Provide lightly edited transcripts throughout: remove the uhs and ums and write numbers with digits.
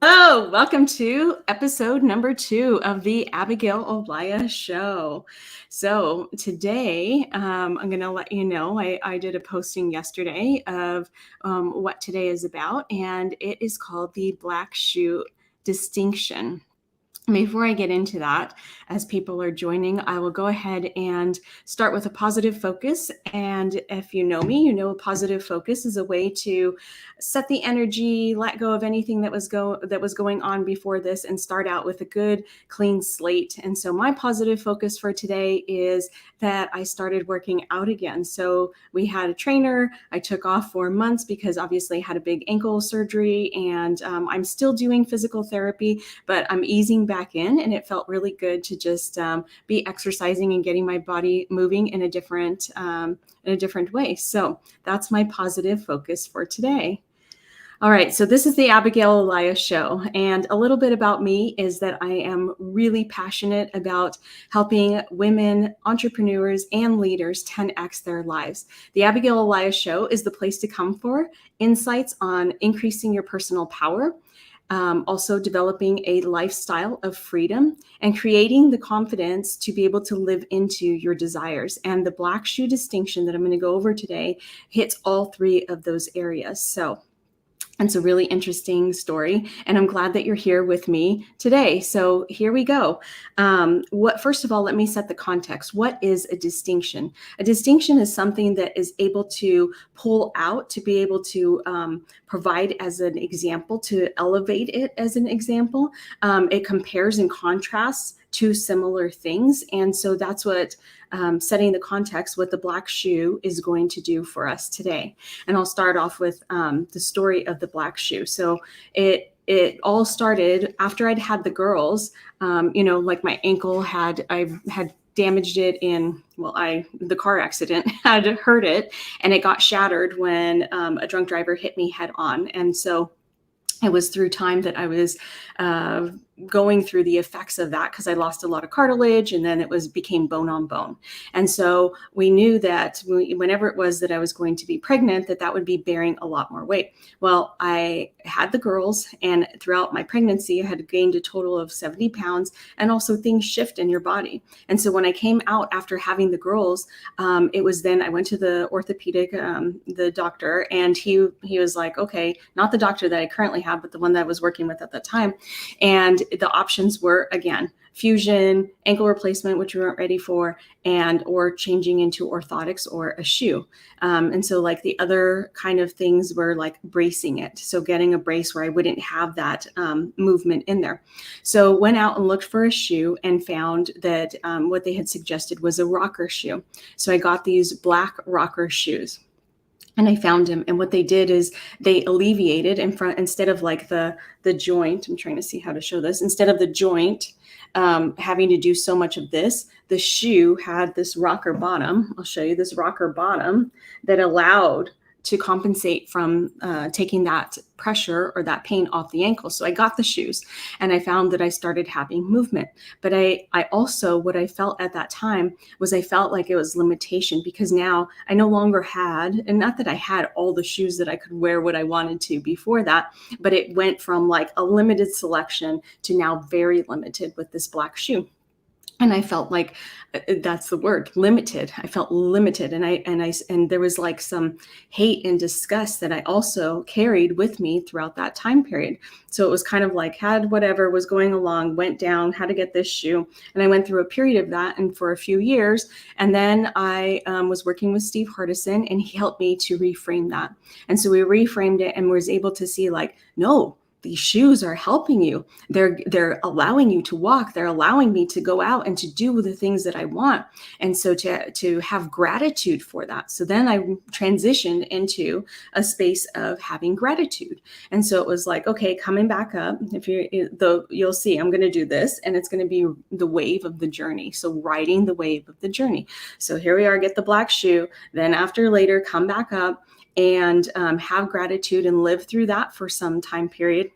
Hello, welcome to episode number 2 of the Abigail Olaya Show. So today, I'm going to let you know, I did a posting yesterday of what today is about, and it is called the Black Shoe Distinction. Before I get into that, as people are joining, I will go ahead and start with a positive focus. And if you know me, you know a positive focus is a way to set the energy, let go of anything that was going on before this, and start out with a good, clean slate. And so my positive focus for today is that I started working out again. So we had a trainer. I took off 4 months because obviously I had a big ankle surgery, and I'm still doing physical therapy, but I'm easing back in, and it felt really good to just be exercising and getting my body moving in a different way. So that's my positive focus for today. All right, so this is the Abigail Olaya Show, and a little bit about me is that I am really passionate about helping women, entrepreneurs, and leaders 10x their lives. The Abigail Olaya Show is the place to come for insights on increasing your personal power, also developing a lifestyle of freedom, and creating the confidence to be able to live into your desires. And the Black Shoe Distinction that I'm going to go over today hits all 3 of those areas. So it's a really interesting story, and I'm glad that you're here with me today. So here we go. First of all, let me set the context. What is a distinction? A distinction is something that is able to pull out, to be able to provide as an example, to elevate it as an example. It compares and contrasts two similar things. And so that's what setting the context, what the Black Shoe is going to do for us today. And I'll start off with the story of the Black Shoe. So it all started after I'd had the girls. Like my ankle I had damaged it in, the car accident had hurt it, and it got shattered when a drunk driver hit me head on. And so it was through time that I was going through the effects of that, because I lost a lot of cartilage, and then became bone on bone. And so we knew that whenever it was that I was going to be pregnant, that would be bearing a lot more weight. Well, I had the girls, and throughout my pregnancy, I had gained a total of 70 pounds, and also things shift in your body. And so when I came out after having the girls, it was then I went to the orthopedic, the doctor, and he was like, okay, not the doctor that I currently have, but the one that I was working with at the time. And the options were, again, fusion, ankle replacement, which we weren't ready for, or changing into orthotics or a shoe. And so like the other kind of things were like bracing it. So getting a brace where I wouldn't have that movement in there. So went out and looked for a shoe and found that what they had suggested was a rocker shoe. So I got these black rocker shoes. And I found them, and what they did is they alleviated instead of like the joint. I'm trying to see how to show this. Instead of the joint having to do so much of this, the shoe had this rocker bottom. I'll show you this rocker bottom that allowed to compensate from taking that pressure or that pain off the ankle. So I got the shoes, and I found that I started having movement. But I also, what I felt at that time was I felt like it was limitation, because now I no longer had, and not that I had all the shoes that I could wear what I wanted to before that, but it went from like a limited selection to now very limited with this black shoe. And I felt like that's the word, limited. I felt limited. And there was like some hate and disgust that I also carried with me throughout that time period. So it was kind of like had whatever was going along, went down, had to get this shoe. And I went through a period of that, and for a few years. And then I was working with Steve Hardison, and he helped me to reframe that. And so we reframed it and was able to see like, no, these shoes are helping you. They're allowing you to walk. They're allowing me to go out and to do the things that I want. And so to have gratitude for that. So then I transitioned into a space of having gratitude. And so it was like, okay, coming back up, you'll see, I'm going to do this, and it's going to be the wave of the journey. So riding the wave of the journey. So here we are, get the black shoe. Then after later, come back up and have gratitude and live through that for some time period.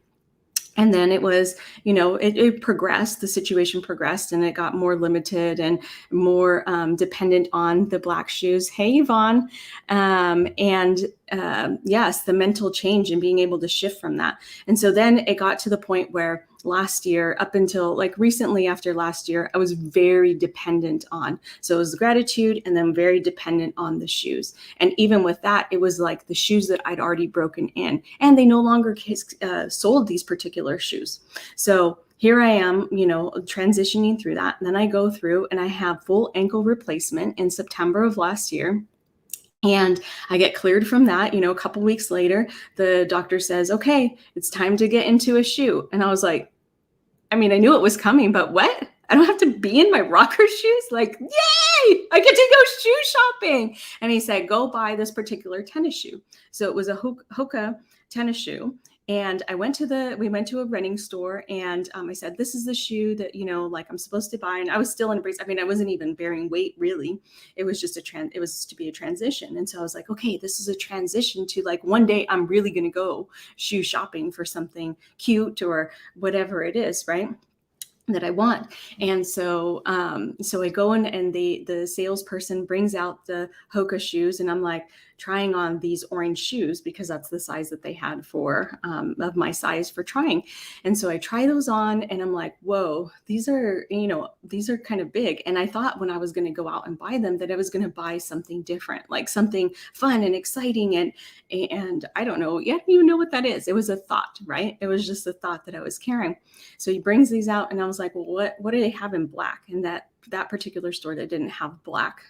And then it was, it progressed, the situation progressed, and it got more limited and more dependent on the black shoes. Hey, Yvonne. And yes, the mental change and being able to shift from that. And so then it got to the point where last year, up until like recently after last year, I was very dependent on. So it was gratitude and then very dependent on the shoes. And even with that, it was like the shoes that I'd already broken in, and they no longer sold these particular shoes. So here I am, transitioning through that. And then I go through and I have full ankle replacement in September of last year. And I get cleared from that. A couple weeks later, the doctor says, okay, it's time to get into a shoe. And I was like, I knew it was coming, but what? I don't have to be in my rocker shoes? Like, yay! I get to go shoe shopping. And he said, go buy this particular tennis shoe. So it was a Hoka tennis shoe. And we went to a running store, and I said, this is the shoe that, I'm supposed to buy. And I was still in a brace. I wasn't even bearing weight really. It was just it was to be a transition. And so I was like, okay, this is a transition to like, one day I'm really going to go shoe shopping for something cute or whatever it is, right, that I want. And so I go in, and the salesperson brings out the Hoka shoes, and I'm like trying on these orange shoes because that's the size that they had for of my size for trying. And so I try those on, and I'm like, whoa, these are kind of big. And I thought when I was going to go out and buy them that I was going to buy something different, like something fun and exciting. And I don't know, you don't even know what that is. It was a thought, right? It was just a thought that I was carrying. So he brings these out, and I was like, well, what do they have in black? And that particular store, that didn't have black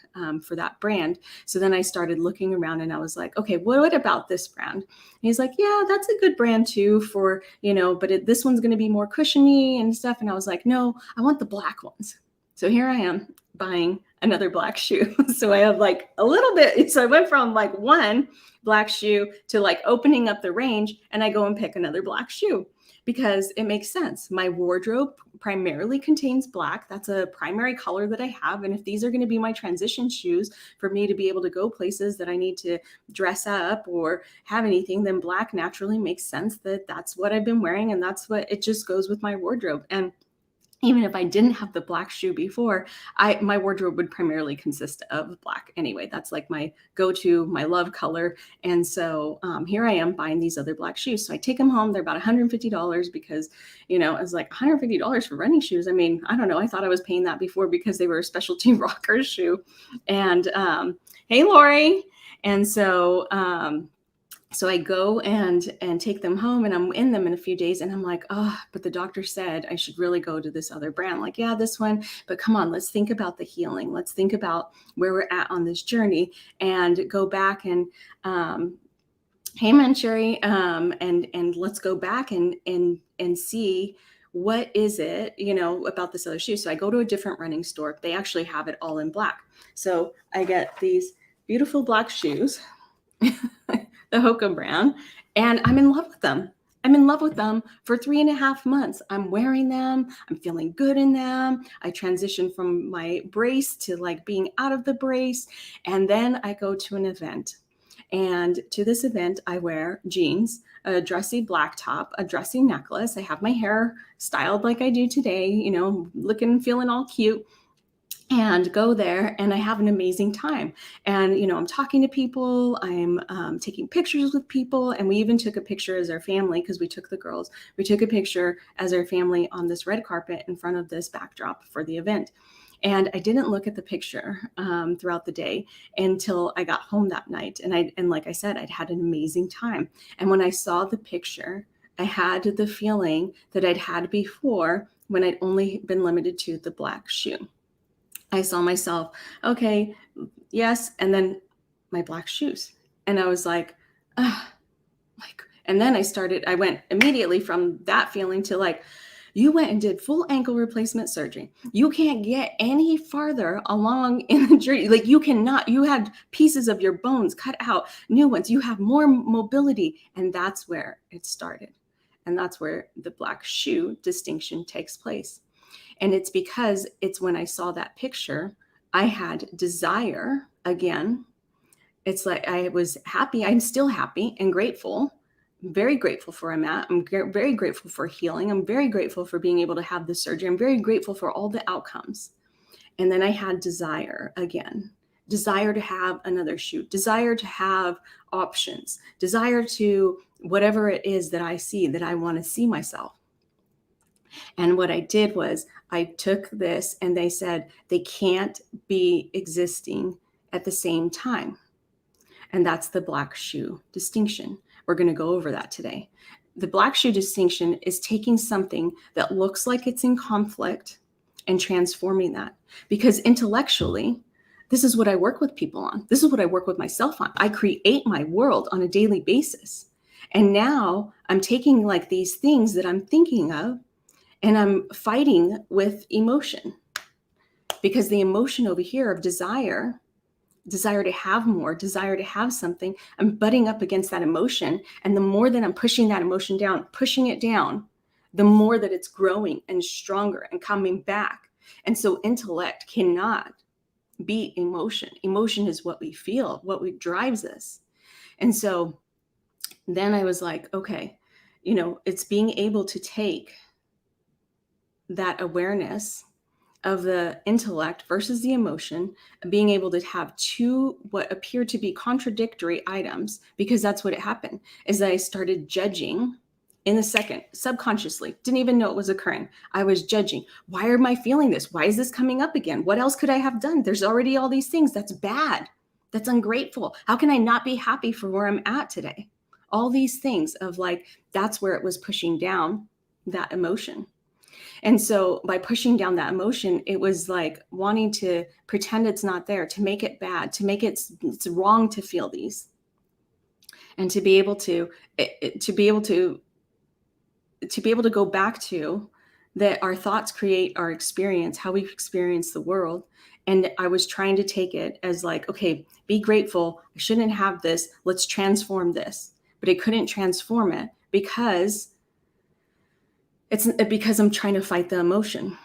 for that brand. So then I started looking around, and I was like, okay, what about this brand? And he's like, yeah, that's a good brand too for, but this one's going to be more cushiony and stuff. And I was like, no, I want the black ones. So here I am buying another black shoe. So I have like a little bit. So I went from like one black shoe to like opening up the range, and I go and pick another black shoe because it makes sense. My wardrobe primarily contains black. That's a primary color that I have. And if these are going to be my transition shoes for me to be able to go places that I need to dress up or have anything, then black naturally makes sense that that's what I've been wearing. And that's what it just goes with my wardrobe. And even if I didn't have the black shoe before, my wardrobe would primarily consist of black anyway. That's like my go-to, my love color. And so here I am buying these other black shoes. So I take them home. They're about $150 because, it was like $150 for running shoes. I don't know. I thought I was paying that before because they were a specialty rocker shoe. And hey, Lori. And so I go and take them home, and I'm in them in a few days, and I'm like, oh, but the doctor said I should really go to this other brand. Like, yeah, this one, but come on, let's think about the healing. Let's think about where we're at on this journey and go back and, hey, man, Sherry, and let's go back and see what is it, about this other shoe. So I go to a different running store. They actually have it all in black. So I get these beautiful black shoes, the Hoka brand, and I'm in love with them. I'm in love with them for 3.5 months. I'm wearing them. I'm feeling good in them. I transitioned from my brace to like being out of the brace. And then I go to an event. And to this event, I wear jeans, a dressy black top, a dressy necklace. I have my hair styled like I do today, looking, feeling all cute. And go there, and I have an amazing time. And, I'm talking to people, I'm taking pictures with people. And we even took a picture as our family, because we took the girls. We took a picture as our family on this red carpet in front of this backdrop for the event. And I didn't look at the picture throughout the day until I got home that night. And like I said, I'd had an amazing time. And when I saw the picture, I had the feeling that I'd had before when I'd only been limited to the black shoe. I saw myself, okay, yes, and then my black shoes. And I was like, and then I went immediately from that feeling to like, you went and did full ankle replacement surgery. You can't get any farther along in the journey. Like you had pieces of your bones cut out, new ones. You have more mobility. And that's where it started. And that's where the black shoe distinction takes place. And it's because it's when I saw that picture, I had desire again. It's like I was happy. I'm still happy and grateful, very grateful for where I'm at. I'm very grateful for healing. I'm very grateful for being able to have this surgery. I'm very grateful for all the outcomes. And then I had desire again. desire to have another shoe, desire to have options, desire to whatever it is that I see that I want to see myself. And what I did was I took this and they said they can't be existing at the same time. And that's the black shoe distinction. We're going to go over that today. The black shoe distinction is taking something that looks like it's in conflict and transforming that. Because intellectually, this is what I work with people on. This is what I work with myself on. I create my world on a daily basis. And now I'm taking like these things that I'm thinking of and I'm fighting with emotion. Because the emotion over here of desire to have more, desire to have something, I'm butting up against that emotion. And the more that I'm pushing that emotion down, pushing it down, the more that it's growing and stronger and coming back. And so intellect cannot beat emotion. Emotion is what we feel, what drives us. And so then I was like, okay, it's being able to take that awareness of the intellect versus the emotion, being able to have two what appear to be contradictory items, because that's what happened, is that I started judging in a second, subconsciously, didn't even know it was occurring. I was judging. Why am I feeling this? Why is this coming up again? What else could I have done? There's already all these things. That's bad. That's ungrateful. How can I not be happy for where I'm at today? All these things of like, that's where it was pushing down that emotion. And so by pushing down that emotion, it was like wanting to pretend it's not there, to make it bad, to make it's wrong to feel these, and to be able to go back to that our thoughts create our experience, how we experience the world. And I was trying to take it as like, okay, be grateful. I shouldn't have this. Let's transform this. But I couldn't transform it because I'm trying to fight the emotion.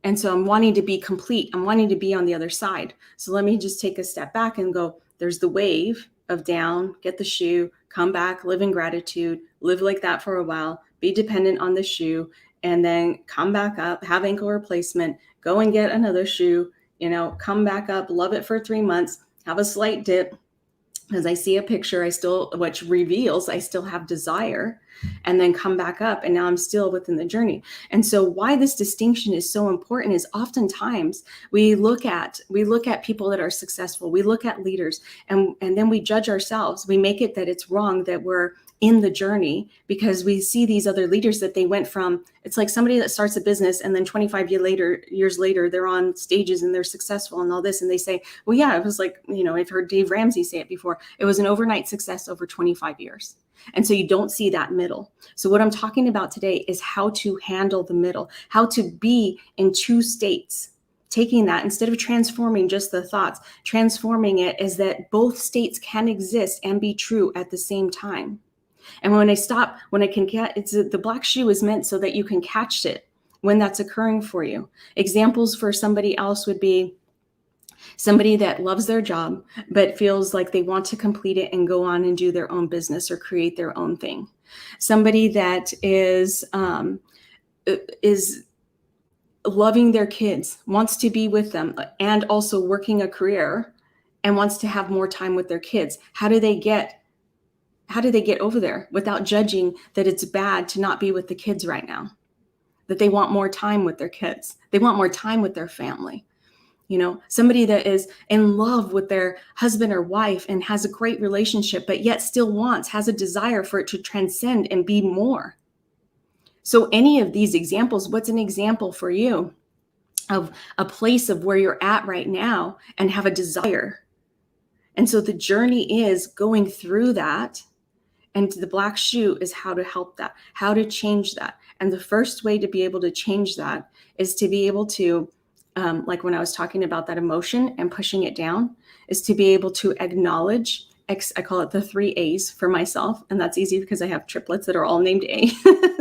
And so I'm wanting to be complete. I'm wanting to be on the other side. So let me just take a step back and go, there's the wave of down, get the shoe, come back, live in gratitude, live like that for a while, be dependent on the shoe, and then come back up, have ankle replacement, go and get another shoe, come back up, love it for 3 months, have a slight dip. As I see a picture, which reveals I still have desire, and then come back up. And now I'm still within the journey. And so why this distinction is so important is oftentimes we look at people that are successful. We look at leaders and then we judge ourselves. We make it that it's wrong that we're in the journey because we see these other leaders that they went from. It's like somebody that starts a business and then 25 years later, they're on stages and they're successful and all this. And they say, well, yeah, it was like, I've heard Dave Ramsey say it before. It was an overnight success over 25 years. And so you don't see that middle. So what I'm talking about today is how to handle the middle, how to be in two states. Taking that, instead of transforming just the thoughts, transforming it is that both states can exist and be true at the same time. And when I can get, the black shoe is meant so that you can catch it when that's occurring for you. Examples for somebody else would be somebody that loves their job, but feels like they want to complete it and go on and do their own business or create their own thing. Somebody that is loving their kids, wants to be with them, and also working a career and wants to have more time with their kids. How do they get over there without judging that it's bad to not be with the kids right now? That they want more time with their kids. They want more time with their family. Somebody that is in love with their husband or wife and has a great relationship, but yet still has a desire for it to transcend and be more. So any of these examples, what's an example for you of a place of where you're at right now and have a desire? And so the journey is going through that. And the black shoe is how to help that, how to change that. And the first way to be able to change that is to be able to, like when I was talking about that emotion and pushing it down, is to be able to acknowledge, I call it the 3 A's for myself. And that's easy because I have triplets that are all named A.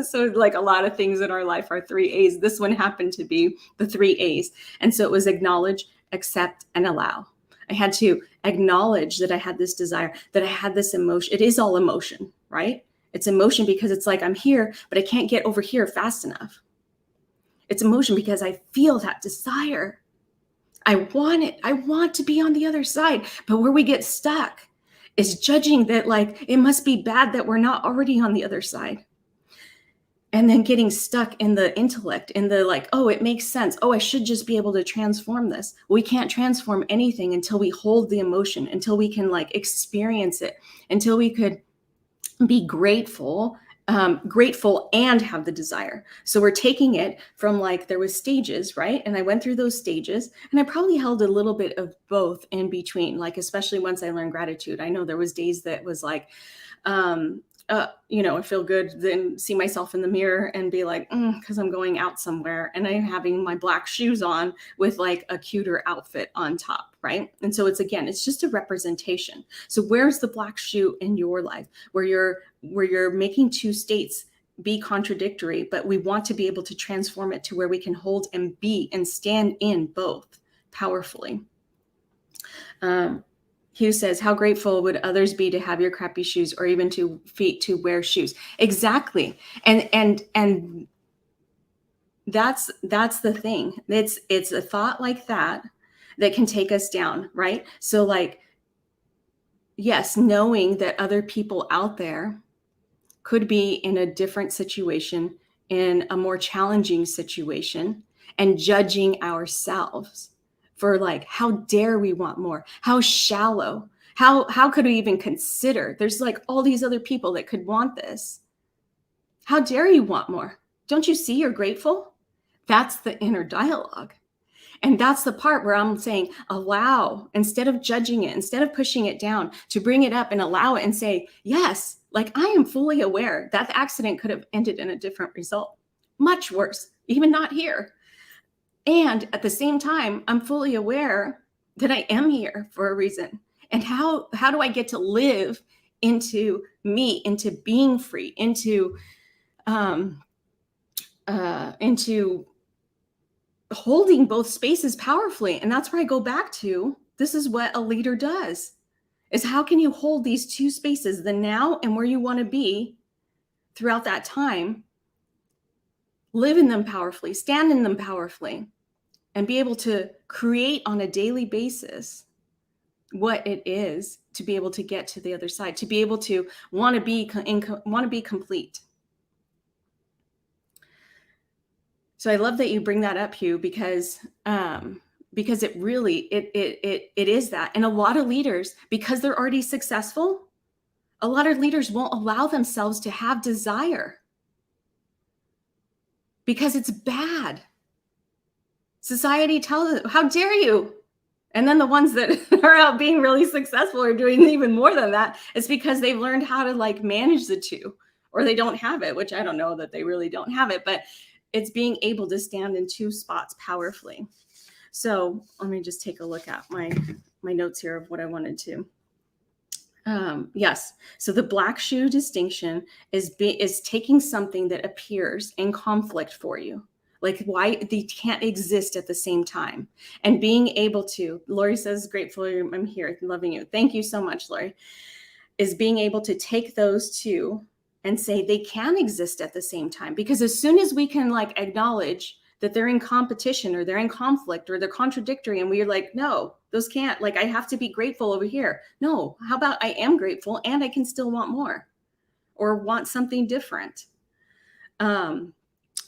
So like a lot of things in our life are 3 A's. This one happened to be the 3 A's. And so it was acknowledge, accept, and allow. I had to acknowledge that I had this desire, that I had this emotion. It is all emotion, right? It's emotion because it's like I'm here, but I can't get over here fast enough. It's emotion because I feel that desire. I want it. I want to be on the other side. But where we get stuck is judging that like it must be bad that we're not already on the other side. And then getting stuck in the intellect, in the like, oh, it makes sense. Oh, I should just be able to transform this. We can't transform anything until we hold the emotion, until we can like experience it, until we could be grateful, grateful and have the desire. So we're taking it from like, there was stages, right? And I went through those stages and I probably held a little bit of both in between, like, especially once I learned gratitude. I know there was days that was like, I feel good, then see myself in the mirror and be like, because I'm going out somewhere and I'm having my black shoes on with like a cuter outfit on top, right? And so it's just a representation. So where's the black shoe in your life where you're making two states be contradictory, but we want to be able to transform it to where we can hold and be and stand in both powerfully. Hugh says, how grateful would others be to have your crappy shoes or even to feet to wear shoes? Exactly. And that's the thing. It's a thought like that can take us down, right? So like, yes, knowing that other people out there could be in a different situation, in a more challenging situation, and judging ourselves for like, how dare we want more? How shallow? How could we even consider? There's like all these other people that could want this. How dare you want more? Don't you see you're grateful? That's the inner dialogue. And that's the part where I'm saying, allow, instead of judging it, instead of pushing it down, to bring it up and allow it and say, yes, like I am fully aware that the accident could have ended in a different result, much worse, even not here. And at the same time, I'm fully aware that I am here for a reason. And how do I get to live into me, into being free, into holding both spaces powerfully? And that's where I go back to, this is what a leader does, is how can you hold these two spaces, the now and where you want to be throughout that time, live in them powerfully, stand in them powerfully, and be able to create on a daily basis what it is to be able to get to the other side, to be able to want to be complete. So I love that you bring that up, Hugh, because it really, it is that. And a lot of leaders, because they're already successful, a lot of leaders won't allow themselves to have desire because it's bad. Society tells them, how dare you? And then the ones that are out being really successful are doing even more than that. It's because they've learned how to like manage the two, or they don't have it, which I don't know that they really don't have it, but it's being able to stand in two spots powerfully. So let me just take a look at my notes here of what I wanted to. Yes. So the black shoe distinction is taking something that appears in conflict for you. Like why they can't exist at the same time, and being able to, Lori says, grateful I'm here, loving you. Thank you so much, Lori. Is being able to take those two and say they can exist at the same time. Because as soon as we can like acknowledge that they're in competition or they're in conflict or they're contradictory, and we're like, no, those can't, like I have to be grateful over here. No, how about I am grateful and I can still want more or want something different.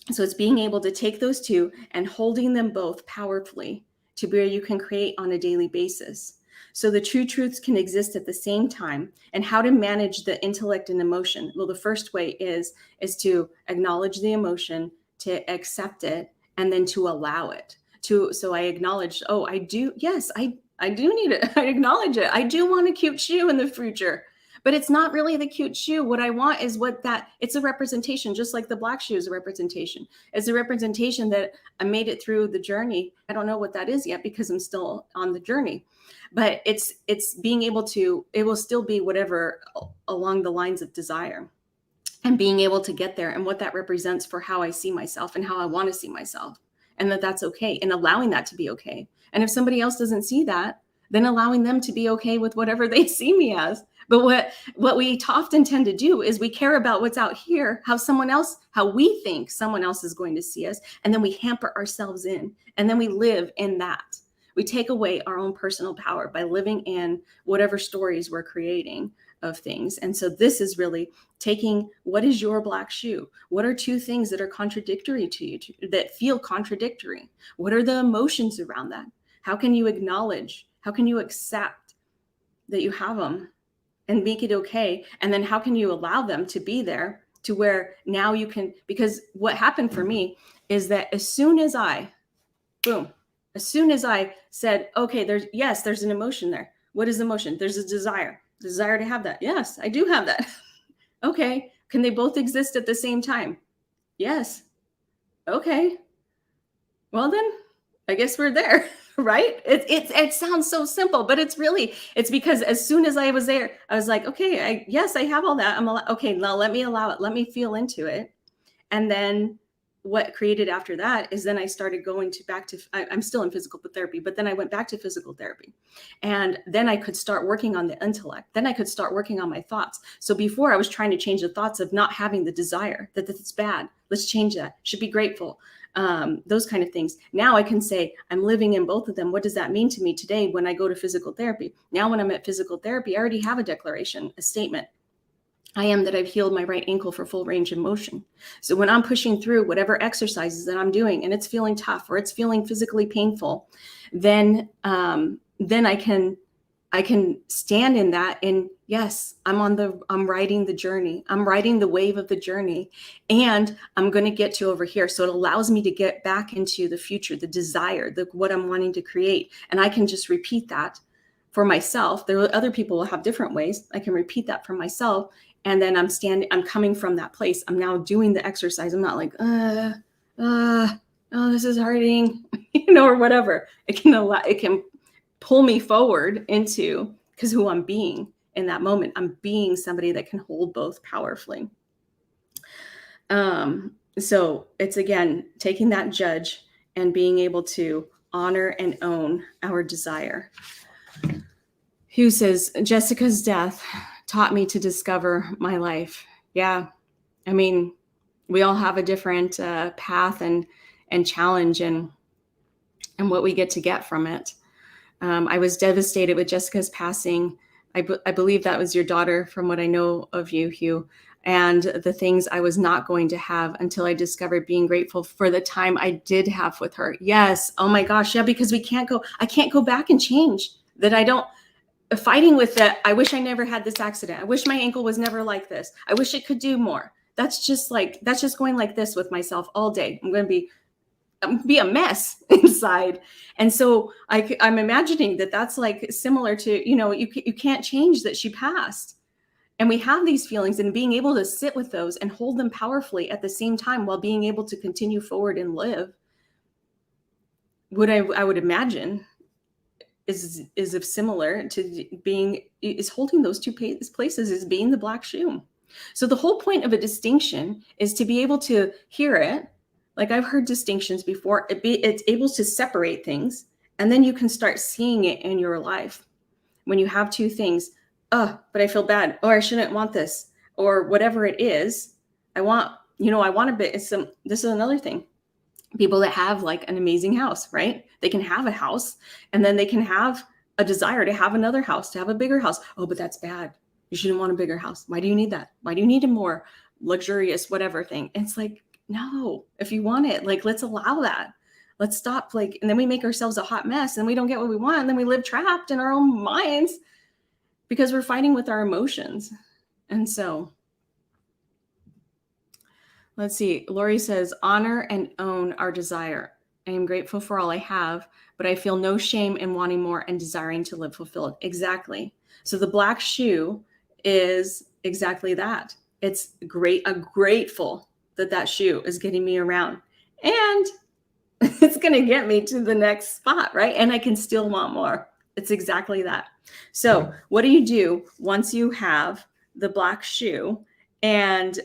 So it's being able to take those two and holding them both powerfully to where you can create on a daily basis. So the two truths can exist at the same time. And how to manage the intellect and emotion? Well, the first way is to acknowledge the emotion, to accept it, and then to allow it. So I acknowledge, oh, I do. Yes, I do need it. I acknowledge it. I do want a cute shoe in the future. But it's not really the cute shoe. What I want is it's a representation, just like the black shoe is a representation. It's a representation that I made it through the journey. I don't know what that is yet because I'm still on the journey, but it's being able to, it will still be whatever along the lines of desire, and being able to get there and what that represents for how I see myself and how I want to see myself, and that's okay, and allowing that to be okay. And if somebody else doesn't see that, then allowing them to be okay with whatever they see me as. But what we often tend to do is we care about what's out here, how we think someone else is going to see us. And then we hamper ourselves in, and then we live in that. We take away our own personal power by living in whatever stories we're creating of things. And so this is really taking, what is your black shoe? What are two things that are contradictory to you, that feel contradictory? What are the emotions around that? How can you acknowledge? How can you accept that you have them and make it okay? And then how can you allow them to be there to where now you can, because what happened for me is that as soon as I said, okay, there's an emotion there. What is the emotion? There's a desire to have that. Yes, I do have that. Okay. Can they both exist at the same time? Yes. Okay. Well then, I guess we're there, right? It sounds so simple, but it's because as soon as I was there, I was like, okay, yes, I have all that. Okay, now let me allow it. Let me feel into it. And then what created after that is then I started going I'm still in physical therapy, but then I went back to physical therapy. And then I could start working on the intellect. Then I could start working on my thoughts. So before I was trying to change the thoughts of not having the desire, that it's bad. Let's change that. Should be grateful. Those kind of things. Now I can say I'm living in both of them. What does that mean to me today when I go to physical therapy? Now when I'm at physical therapy, I already have a declaration, a statement. I am that I've healed my right ankle for full range of motion. So when I'm pushing through whatever exercises that I'm doing and it's feeling tough or it's feeling physically painful, then I can stand in that. And yes, I'm riding the journey. I'm riding the wave of the journey, and I'm going to get to over here. So it allows me to get back into the future, the desire, what I'm wanting to create. And I can just repeat that for myself. Other people will have different ways. I can repeat that for myself. And then I'm coming from that place. I'm now doing the exercise. I'm not like, oh, this is hurting, or whatever. It can pull me forward into, because who I'm being in that moment, I'm being somebody that can hold both powerfully. So it's, again, taking that judge and being able to honor and own our desire. Hugh says, Jessica's death taught me to discover my life. Yeah. I mean, we all have a different path and challenge and what we get from it. I was devastated with Jessica's passing. I believe that was your daughter, from what I know of you, Hugh, and the things I was not going to have until I discovered being grateful for the time I did have with her. Yes. Oh my gosh. Yeah. Because I can't go back and change that. I don't. Fighting with that. I wish I never had this accident. I wish my ankle was never like this. I wish it could do more. That's just going like this with myself all day. I'm going to be a mess inside. And so I'm imagining that that's like similar to, you can't change that she passed. And we have these feelings, and being able to sit with those and hold them powerfully at the same time while being able to continue forward and live, I would imagine is similar to holding those two places, is being the black shoe. So the whole point of a distinction is to be able to hear it. Like, I've heard distinctions before. It's able to separate things, and then you can start seeing it in your life. When you have two things, but I feel bad, or I shouldn't want this, or whatever it is, I want a bit. This is another thing. People that have like an amazing house, right? They can have a house, and then they can have a desire to have another house, to have a bigger house. Oh, but that's bad. You shouldn't want a bigger house. Why do you need that? Why do you need a more luxurious whatever thing? It's like, no, if you want it, like, let's allow that. Let's stop. And then we make ourselves a hot mess, and we don't get what we want. And then we live trapped in our own minds because we're fighting with our emotions. And so, let's see. Lori says, honor and own our desire. I am grateful for all I have, but I feel no shame in wanting more and desiring to live fulfilled. Exactly. So the black shoe is exactly that. It's great. I'm grateful that shoe is getting me around, and it's going to get me to the next spot, right? And I can still want more. It's exactly that. So what do you do once you have the black shoe and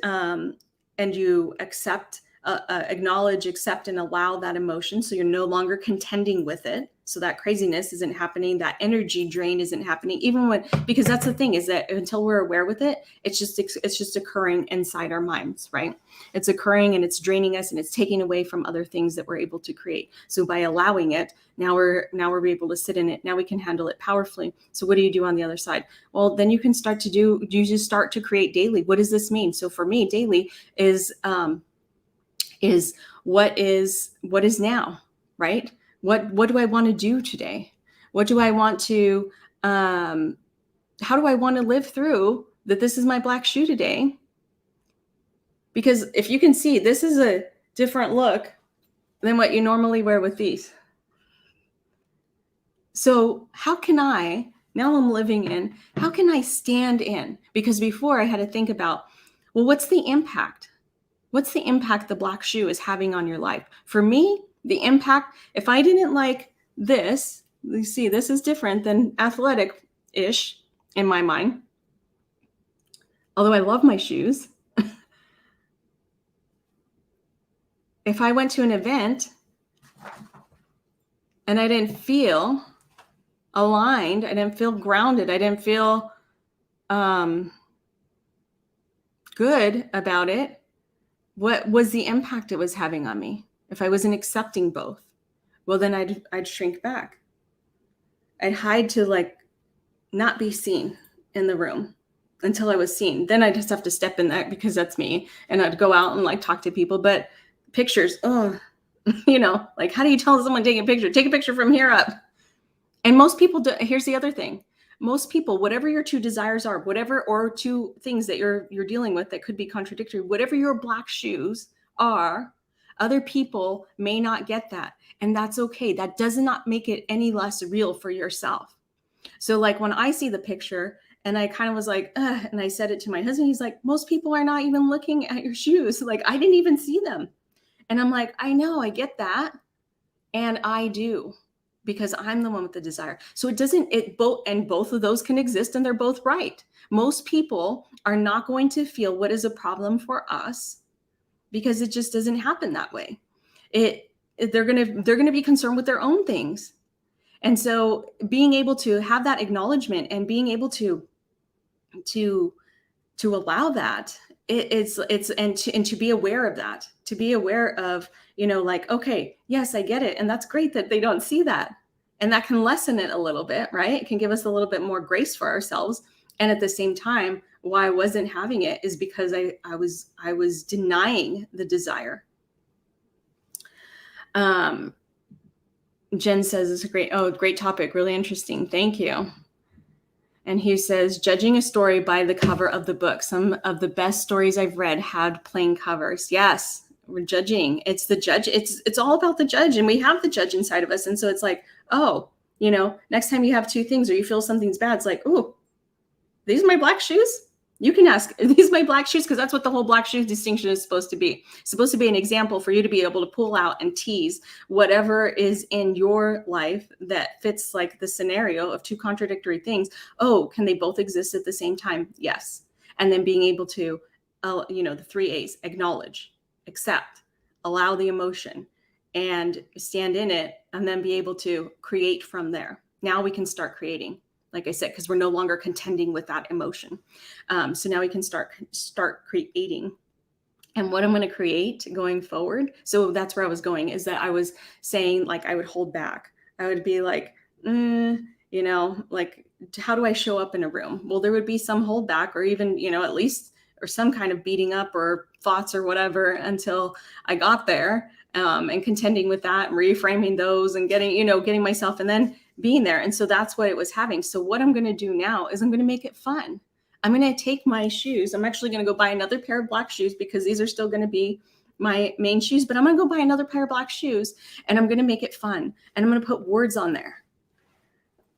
you accept acknowledge, accept, and allow that emotion. So you're no longer contending with it. So that craziness isn't happening. That energy drain isn't happening. Even when, because that's the thing, is that until we're aware with it, it's just occurring inside our minds, right? It's occurring and it's draining us and it's taking away from other things that we're able to create. So by allowing it, now we're able to sit in it. Now we can handle it powerfully. So what do you do on the other side? Well, then you can start to you just start to create daily. What does this mean? So for me, daily is what is now, right? What do I want to do today? What do I want to, how do I want to live through that? This is my black shoe today. Because if you can see, this is a different look than what you normally wear with these. So how can I, now I'm living in, how can I stand in? Because before I had to think about, well, what's the impact? What's the impact the black shoe is having on your life? For me, the impact, if I didn't like this, you see, this is different than athletic-ish in my mind. Although I love my shoes. If I went to an event and I didn't feel aligned, I didn't feel grounded, I didn't feel good about it, what was the impact it was having on me? If I wasn't accepting both, well, then I'd shrink back. I'd hide to like not be seen in the room until I was seen. Then I just have to step in that because that's me. And I'd go out and like talk to people, but pictures, like how do you tell someone take a picture? Take a picture from here up. And most people do. Here's the other thing. Most people, whatever your two desires are, whatever, or two things that you're dealing with that could be contradictory, whatever your black shoes are, other people may not get that. And that's okay. That does not make it any less real for yourself. So like when I see the picture and I kind of was like, and I said it to my husband, he's like, most people are not even looking at your shoes. Like I didn't even see them. And I'm like, I know, I get that. And I do. Because I'm the one with the desire. So both of those can exist and they're both right. Most people are not going to feel what is a problem for us because it just doesn't happen that way. They're going to be concerned with their own things. And so being able to have that acknowledgement and being able to allow that, to be aware of that, to be aware of, like, okay, yes, I get it. And that's great that they don't see that. And that can lessen it a little bit, right? It can give us a little bit more grace for ourselves. And at the same time, why I wasn't having it is because I was denying the desire. Jen says it's a great topic, really interesting. Thank you. And he says, judging a story by the cover of the book. Some of the best stories I've read had plain covers. Yes, we're judging. It's the judge. It's all about the judge. And we have the judge inside of us. And so it's like, oh, next time you have two things or you feel something's bad, it's like, oh, these are my black shoes. You can ask, are these my black shoes? Because that's what the whole black shoes distinction is supposed to be. It's supposed to be an example for you to be able to pull out and tease whatever is in your life that fits like the scenario of two contradictory things. Oh, can they both exist at the same time? Yes. And then being able to, the 3 A's, acknowledge, accept, allow the emotion, and stand in it, and then be able to create from there. Now we can start creating. Like I said, because we're no longer contending with that emotion. So now we can start creating. And what I'm going to create going forward. So that's where I was going, is that I was saying like I would hold back. I would be like, like how do I show up in a room? Well, there would be some holdback or even, at least, or some kind of beating up or thoughts or whatever until I got there, and contending with that and reframing those and getting myself and then being there. And so that's what it was having. So what I'm going to do now is I'm going to make it fun. I'm going to take my shoes. I'm actually going to go buy another pair of black shoes because these are still going to be my main shoes, but I'm going to go buy another pair of black shoes and I'm going to make it fun. And I'm going to put words on there.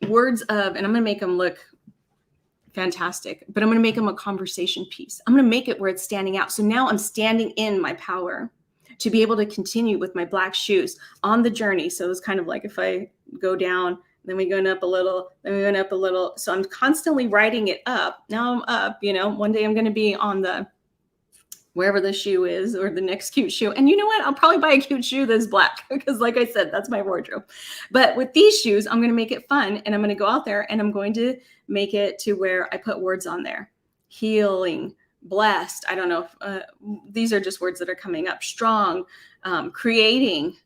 And I'm going to make them look fantastic, but I'm going to make them a conversation piece. I'm going to make it where it's standing out. So now I'm standing in my power to be able to continue with my black shoes on the journey. So it's kind of like if I go down, then we go up a little, then we went up a little. So I'm constantly riding it up. Now I'm up, one day I'm going to be on the wherever the shoe is or the next cute shoe. And you know what? I'll probably buy a cute shoe that's black because, like I said, that's my wardrobe. But with these shoes, I'm going to make it fun, and I'm going to go out there and I'm going to make it to where I put words on there: healing, blessed. I don't know if these are just words that are coming up. Strong, creating,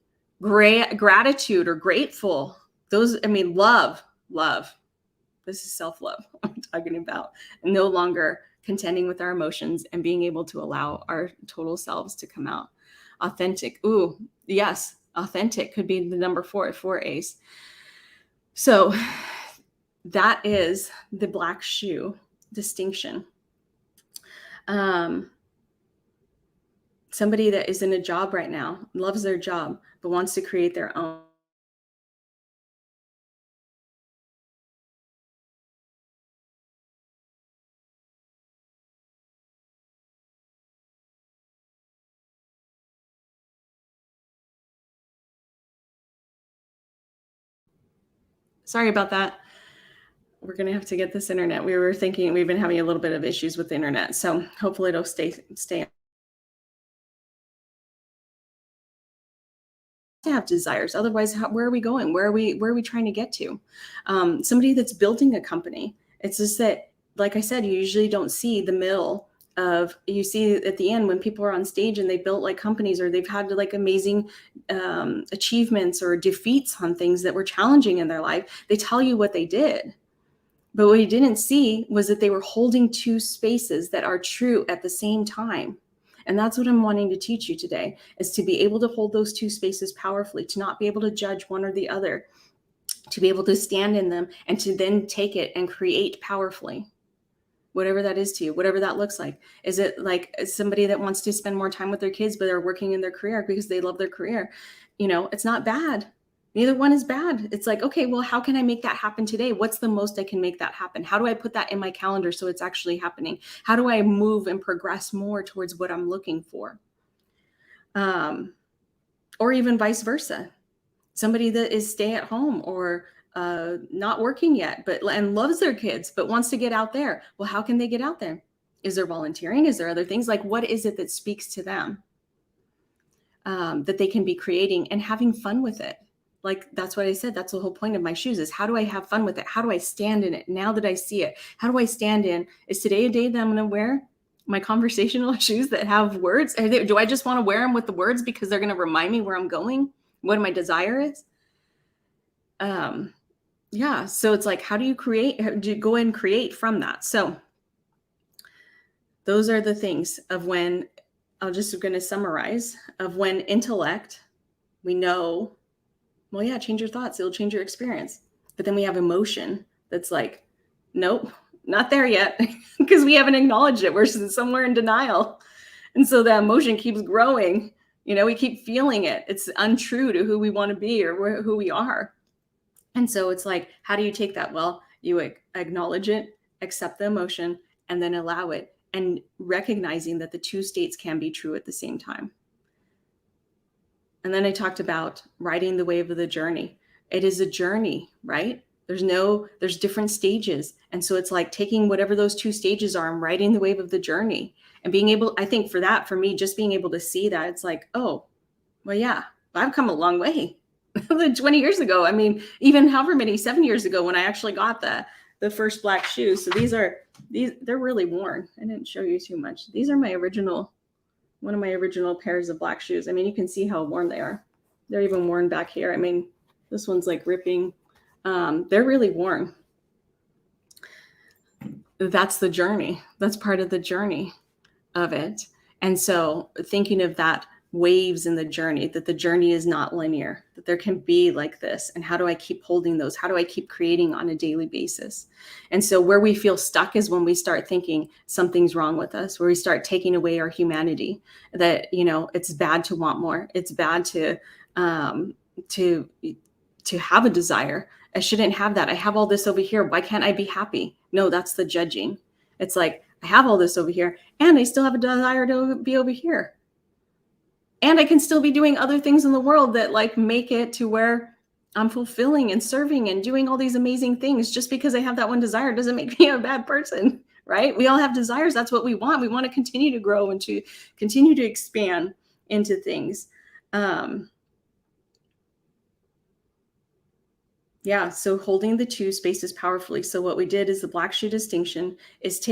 gratitude or grateful. Those, I mean, love. This is self-love I'm talking about. And no longer contending with our emotions and being able to allow our total selves to come out. Authentic. Ooh, yes. Authentic could be the number 4 A's. So that is the black shoe distinction. Somebody that is in a job right now, loves their job, but wants to create their own. Sorry about that. We're going to have to get this internet. We were thinking we've been having a little bit of issues with the internet. So hopefully it'll stay. To have desires. Otherwise, where are we going? Where are we trying to get to? Somebody that's building a company. It's just that, like I said, you usually don't see the middle of, you see at the end when people are on stage and they built like companies, or they've had like amazing achievements or defeats on things that were challenging in their life. They tell you what they did. But what you didn't see was that they were holding two spaces that are true at the same time. And that's what I'm wanting to teach you today, is to be able to hold those two spaces powerfully, to not be able to judge one or the other, to be able to stand in them and to then take it and create powerfully, whatever that is to you, whatever that looks like. Is it like somebody that wants to spend more time with their kids, but they're working in their career because they love their career? It's not bad. Neither one is bad. It's like, okay, well, how can I make that happen today? What's the most I can make that happen? How do I put that in my calendar so it's actually happening? How do I move and progress more towards what I'm looking for? Or even vice versa. Somebody that is stay at home or not working yet, and loves their kids, but wants to get out there. Well, how can they get out there? Is there volunteering? Is there other things? Like, what is it that speaks to them that they can be creating and having fun with it? Like, that's what I said. That's the whole point of my shoes, is how do I have fun with it? How do I stand in it now that I see it? How do I stand in? Is today a day that I'm going to wear my conversational shoes that have words? Do I just want to wear them with the words because they're going to remind me where I'm going, what my desire is? Yeah. So it's like, how do you create? Do you go and create from that? So those are the things of when, I'm just going to summarize, of when intellect, we know, well, yeah, change your thoughts. It'll change your experience. But then we have emotion that's like, nope, not there yet, because we haven't acknowledged it. We're somewhere in denial. And so the emotion keeps growing. We keep feeling it. It's untrue to who we want to be or who we are. And so it's like, how do you take that? Well, you acknowledge it, accept the emotion, and then allow it, and recognizing that the two states can be true at the same time. And then I talked about riding the wave of the journey. It is a journey, right? There's different stages. And so it's like taking whatever those two stages are and riding the wave of the journey and being able, I think for me, just being able to see that, it's like, oh, well, yeah, I've come a long way. 20 years ago. I mean, even however many, 7 years ago when I actually got the first black shoes. So they're really worn. I didn't show you too much. These are one of my original pairs of black shoes. I mean, you can see how worn they are. They're even worn back here. I mean, this one's like ripping. They're really worn. That's the journey. That's part of the journey of it. And so thinking of that waves in the journey, that the journey is not linear, that there can be like this. And how do I keep holding those? How do I keep creating on a daily basis? And so where we feel stuck is when we start thinking something's wrong with us, where we start taking away our humanity, that, it's bad to want more. It's bad to have a desire. I shouldn't have that. I have all this over here. Why can't I be happy? No, that's the judging. It's like, I have all this over here and I still have a desire to be over here. And I can still be doing other things in the world that like make it to where I'm fulfilling and serving and doing all these amazing things. Just because I have that one desire doesn't make me a bad person, right? We all have desires. That's what we want. We want to continue to grow and to continue to expand into things. Yeah, so holding the two spaces powerfully. So what we did is the black shoe distinction is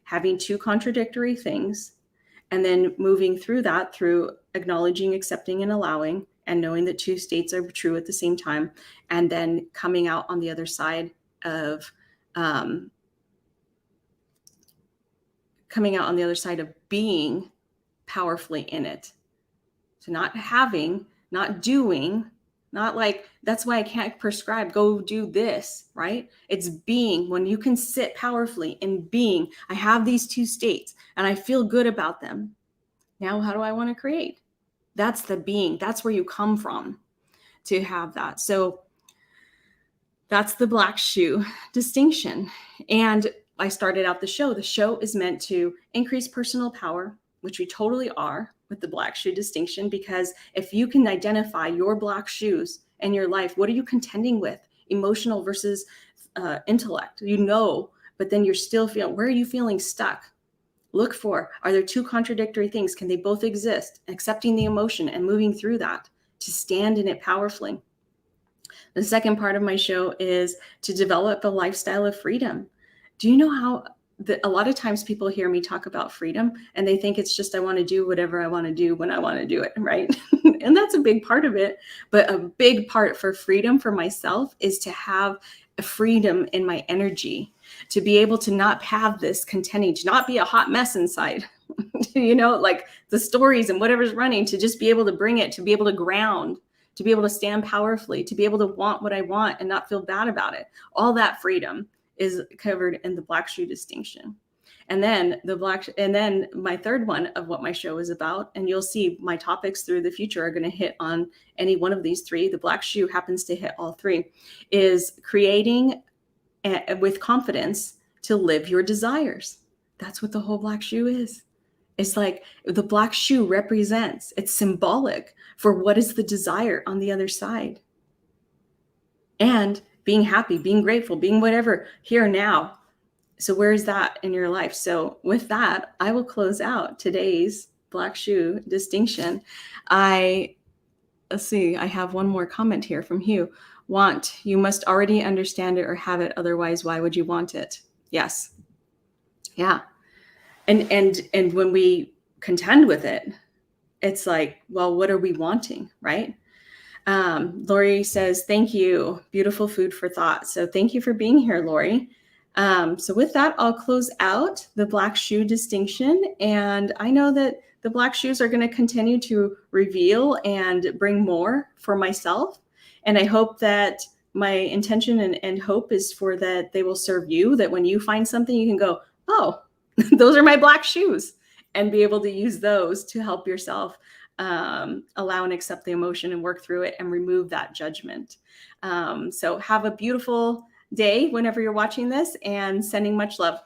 having two contradictory things and then moving through that through acknowledging, accepting, and allowing, and knowing that two states are true at the same time, and then coming out on the other side of being powerfully in it. So not having, not doing, not like, that's why I can't prescribe, go do this, right? It's being. When you can sit powerfully in being, I have these two states and I feel good about them. Now, how do I want to create? That's the being. That's where you come from to have that. So that's the black shoe distinction. And I started out the show. The show is meant to increase personal power, which we totally are with the black shoe distinction, because if you can identify your black shoes in your life, what are you contending with? Emotional versus intellect, but then you're still feeling, where are you feeling stuck? Look for, are there two contradictory things? Can they both exist? Accepting the emotion and moving through that to stand in it powerfully. The second part of my show is to develop a lifestyle of freedom. Do you know how a lot of times people hear me talk about freedom and they think it's just, I want to do whatever I want to do when I want to do it, right? And that's a big part of it. But a big part for freedom for myself is to have a freedom in my energy, to be able to not have this contending, to not be a hot mess inside, like the stories and whatever's running, to just be able to bring it, to be able to ground, to be able to stand powerfully, to be able to want what I want and not feel bad about it. All that freedom is covered in the black shoe distinction. And then my third one of what my show is about, and you'll see my topics through the future are going to hit on any one of these three. The black shoe happens to hit all three, is creating with confidence to live your desires. That's what the whole black shoe is. It's like the black shoe represents, it's symbolic for what is the desire on the other side. And being happy, being grateful, being whatever, here now. So where is that in your life? So with that, I will close out today's black shoe distinction. Let's see, I have one more comment here from Hugh. Want, you must already understand it or have it. Otherwise, why would you want it? Yes. Yeah. And when we contend with it, it's like, well, what are we wanting, right? Lori says, thank you. Beautiful food for thought. So thank you for being here, Lori. So with that, I'll close out the black shoe distinction. And I know that the black shoes are going to continue to reveal and bring more for myself. And I hope that my intention and hope is for that they will serve you, that when you find something, you can go, oh, those are my black shoes, and be able to use those to help yourself allow and accept the emotion and work through it and remove that judgment. So have a beautiful day whenever you're watching this, and sending much love.